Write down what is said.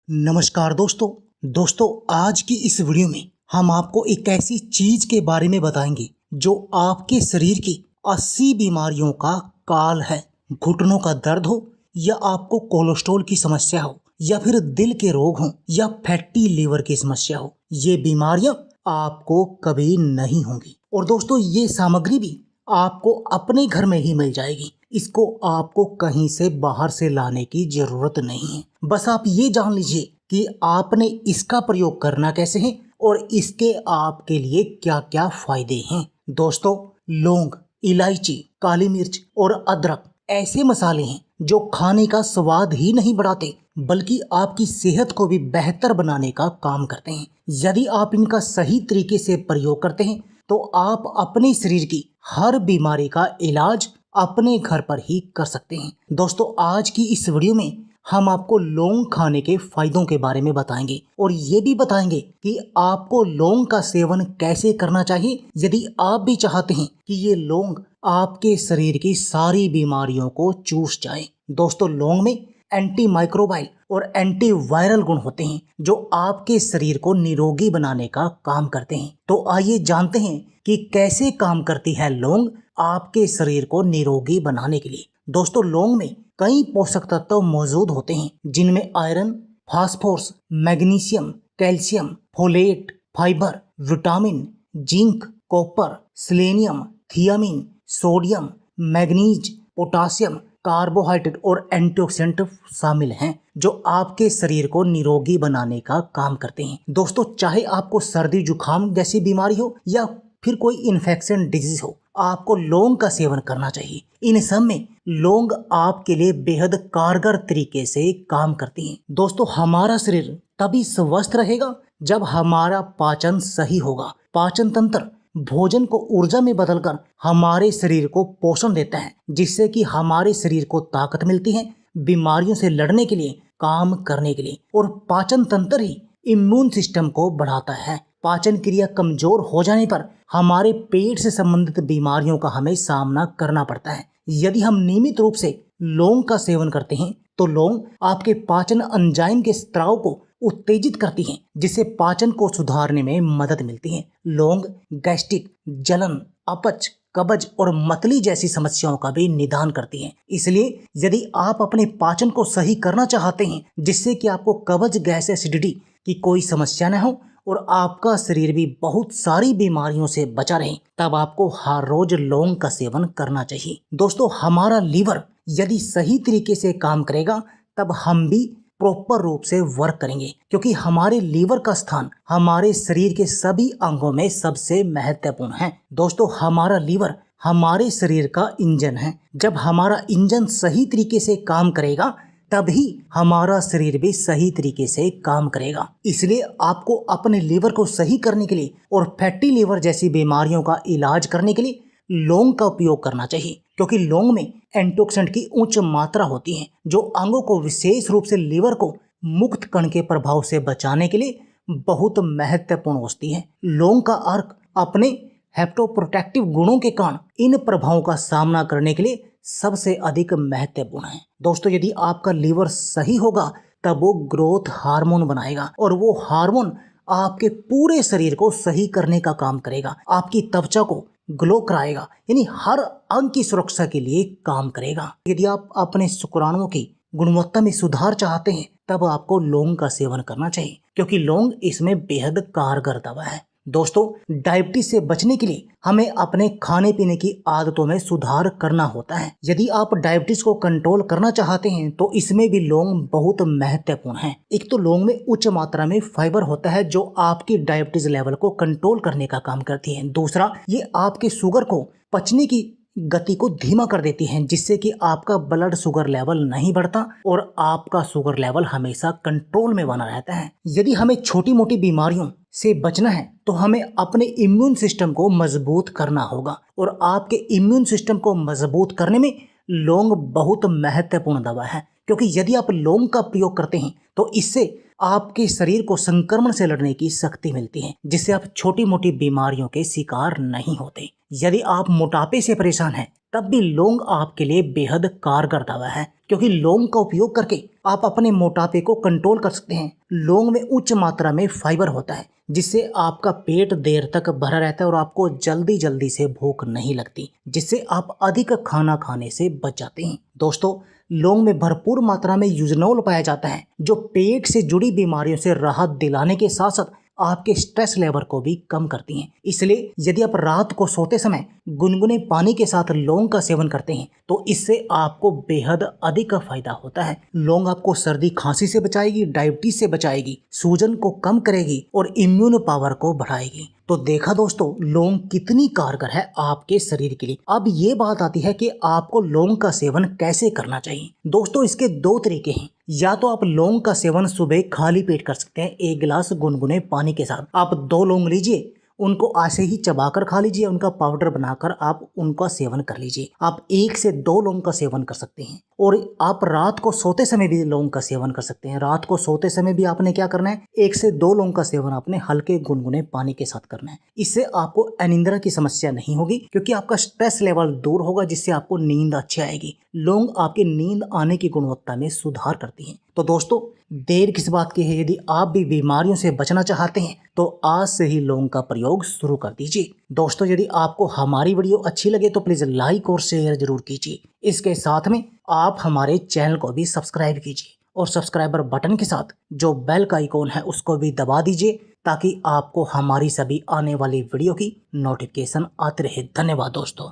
नमस्कार दोस्तों आज की इस वीडियो में हम आपको एक ऐसी चीज के बारे में बताएंगे जो आपके शरीर की 80 बीमारियों का काल है। घुटनों का दर्द हो या आपको कोलेस्ट्रॉल की समस्या हो या फिर दिल के रोग हो या फैटी लीवर की समस्या हो, ये बीमारियां आपको कभी नहीं होंगी। और दोस्तों ये सामग्री भी आपको अपने घर में ही मिल जाएगी। इसको आपको कहीं से बाहर से लाने की जरूरत नहीं है। बस आप ये जान लीजिए कि आपने इसका प्रयोग करना कैसे है और इसके आपके लिए क्या क्या फायदे हैं। दोस्तों, लौंग, इलायची, काली मिर्च और अदरक ऐसे मसाले हैं जो खाने का स्वाद ही नहीं बढ़ाते बल्कि आपकी सेहत को भी बेहतर बनाने का काम करते हैं। यदि आप इनका सही तरीके से प्रयोग करते हैं तो आप अपने शरीर की हर बीमारी का इलाज अपने घर पर ही कर सकते हैं। दोस्तों, आज की इस वीडियो में हम आपको लौंग खाने के फायदों के बारे में बताएंगे और ये भी बताएंगे कि आपको लौंग का सेवन कैसे करना चाहिए यदि आप भी चाहते हैं कि ये लौंग आपके शरीर की सारी बीमारियों को चूस जाए। दोस्तों, लौंग में एंटी माइक्रोबाइल और एंटी वायरल गुण होते हैं जो आपके शरीर को निरोगी बनाने का काम करते हैं। तो आइए जानते हैं कि कैसे काम करती है लौंग आपके शरीर को निरोगी बनाने के लिए। दोस्तों, लौंग में कई पोषक तत्व मौजूद होते हैं जिनमें iron, phosphorus, magnesium, calcium, folate, fibre, vitamin, zinc, copper, selenium, thiamine, sodium, manganese, potassium, carbohydrate और एंटीऑक्सीडेंट शामिल हैं जो आपके शरीर को निरोगी बनाने का काम करते हैं। दोस्तों, चाहे आपको सर्दी जुकाम जैसी बीमारी हो या फिर कोई इन्फेक्शन डिजीज हो, आपको लौंग का सेवन करना चाहिए। इन सब में लौंग आपके लिए बेहद कारगर तरीके से काम करती हैं। दोस्तों, हमारा शरीर तभी स्वस्थ रहेगा जब हमारा पाचन सही होगा। पाचन तंत्र भोजन को ऊर्जा में बदलकर हमारे शरीर को पोषण देता है जिससे कि हमारे शरीर को ताकत मिलती है बीमारियों से लड़ने के लिए, काम करने के लिए। और पाचन तंत्र ही इम्यून सिस्टम को बढ़ाता है। पाचन क्रिया कमजोर हो जाने पर हमारे पेट से संबंधित बीमारियों का हमें सामना करना पड़ता है। यदि हम नियमित रूप से लौंग का सेवन करते हैं तो लौंग आपके पाचन एंजाइम के स्त्राव को उत्तेजित करती हैं जिससे पाचन को सुधारने में मदद मिलती है। लौंग गैस्ट्रिक, जलन, अपच, कब्ज और मतली जैसी समस्याओं का भी निदान करती है। इसलिए यदि आप अपने पाचन को सही करना चाहते हैं जिससे कि आपको कब्ज, गैस, एसिडिटी की कोई समस्या न हो और आपका शरीर भी बहुत सारी बीमारियों से बचा रहे, तब आपको हर रोज लौंग का सेवन करना चाहिए। दोस्तों, हमारा लीवर यदि सही तरीके से काम करेगा तब हम भी प्रॉपर रूप से वर्क करेंगे क्योंकि हमारे लीवर का स्थान हमारे शरीर के सभी अंगों में सबसे महत्वपूर्ण है। दोस्तों, हमारा लीवर हमारे शरीर का इंजन है। जब हमारा इंजन सही तरीके से काम करेगा तभी हमारा शरीर भी सही तरीके से काम करेगा। इसलिए आपको अपने लीवर को सही करने के लिए और फैटी लीवर जैसी बीमारियों का इलाज करने के लिए लौंग का उपयोग करना चाहिए क्योंकि लौंग में एंटीऑक्सीडेंट की उच्च मात्रा होती है जो अंगों को, विशेष रूप से लीवर को, मुक्त कण के प्रभाव से बचाने के लिए बहुत महत्वपूर्ण होती है। लौंग का अर्क अपने हेप्टोप्रोटेक्टिव गुणों के कारण इन प्रभावों का सामना करने के लिए सबसे अधिक महत्वपूर्ण है। दोस्तों, यदि आपका लीवर सही होगा तब वो ग्रोथ हार्मोन बनाएगा और वो हार्मोन आपके पूरे शरीर को सही करने का काम करेगा, आपकी त्वचा को ग्लो कराएगा, यानी हर अंग की सुरक्षा के लिए काम करेगा। यदि आप अपने शुक्राणुओं की गुणवत्ता में सुधार चाहते हैं तब आपको लौंग का सेवन करना चाहिए क्योंकि लौंग इसमें बेहद कारगर दवा है। दोस्तों, डायबिटीज से बचने के लिए हमें अपने खाने पीने की आदतों में सुधार करना होता है। यदि आप डायबिटीज को कंट्रोल करना चाहते हैं तो इसमें भी लौंग बहुत महत्वपूर्ण है। एक तो लौंग में उच्च मात्रा में फाइबर होता है जो आपकी डायबिटीज लेवल को कंट्रोल करने का काम करती है। दूसरा, ये आपके शुगर को पचने की गति को धीमा कर देती हैं जिससे कि आपका ब्लड शुगर लेवल नहीं बढ़ता और आपका शुगर लेवल हमेशा कंट्रोल में बना रहता है। यदि हमें छोटी मोटी बीमारियों से बचना है तो हमें अपने इम्यून सिस्टम को मजबूत करना होगा और आपके इम्यून सिस्टम को मजबूत करने में लौंग बहुत महत्वपूर्ण दवा है क्योंकि यदि आप लौंग का प्रयोग करते हैं तो इससे आपके शरीर को संक्रमण से लड़ने की शक्ति मिलती है, जिससे आप छोटी मोटी बीमारियों के शिकार नहीं होते। यदि आप मोटापे से परेशान हैं, तब भी लौंग आपके लिए बेहद कारगर दवा है, क्योंकि लौंग का उपयोग करके आप अपने मोटापे को कंट्रोल कर सकते हैं। लौंग में उच्च मात्रा में फाइबर होता है, जिससे आपका पेट देर तक भरा रहता है और आपको जल्दी जल्दी से भूख नहीं लगती, जिससे आप अधिक खाना खाने से बच जाते हैं। दोस्तों, लौंग में भरपूर मात्रा में यूजनोल पाया जाता है, जो पेट से जुड़ी बीमारियों से राहत दिलाने के साथ साथ आपके स्ट्रेस लेवल को भी कम करती हैं। इसलिए यदि आप रात को सोते समय गुनगुने पानी के साथ लौंग का सेवन करते हैं, तो इससे आपको बेहद अधिक फायदा होता है। लौंग आपको सर्दी खांसी से बचाएगी, डायबिटीज से बचाएगी, सूजन को कम करेगी और इम्यून पावर को बढ़ाएगी। तो देखा दोस्तों, लौंग कितनी कारगर है आपके शरीर के लिए। अब ये बात आती है कि आपको लौंग का सेवन कैसे करना चाहिए। दोस्तों, इसके दो तरीके हैं। या तो आप लौंग का सेवन सुबह खाली पेट कर सकते हैं, 1 गिलास गुनगुने पानी के साथ। आप 2 लौंग लीजिए, उनको ऐसे ही चबाकर खा लीजिए, उनका पाउडर बनाकर आप उनका सेवन कर लीजिए। आप 1 से 2 लौंग का सेवन कर सकते हैं। और आप रात को सोते समय भी लौंग का सेवन कर सकते हैं। रात को सोते समय भी आपने क्या करना है, 1 से 2 लौंग का सेवन आपने हल्के गुनगुने पानी के साथ करना है। इससे आपको अनिद्रा की समस्या नहीं होगी, क्योंकि आपका स्ट्रेस लेवल दूर होगा, जिससे आपको नींद अच्छी आएगी। लौंग आपकी नींद आने की गुणवत्ता में सुधार करती है। तो दोस्तों, देर किस बात की है, यदि आप भी बीमारियों से बचना चाहते हैं तो आज से ही लौंग का प्रयोग शुरू कर दीजिए। दोस्तों, यदि आपको हमारी वीडियो अच्छी लगे तो प्लीज लाइक और शेयर जरूर कीजिए। इसके साथ में आप हमारे चैनल को भी सब्सक्राइब कीजिए और सब्सक्राइबर बटन के साथ जो बेल का आइकॉन है उसको भी दबा दीजिए, ताकि आपको हमारी सभी आने वाली वीडियो की नोटिफिकेशन आती रहे। धन्यवाद दोस्तों।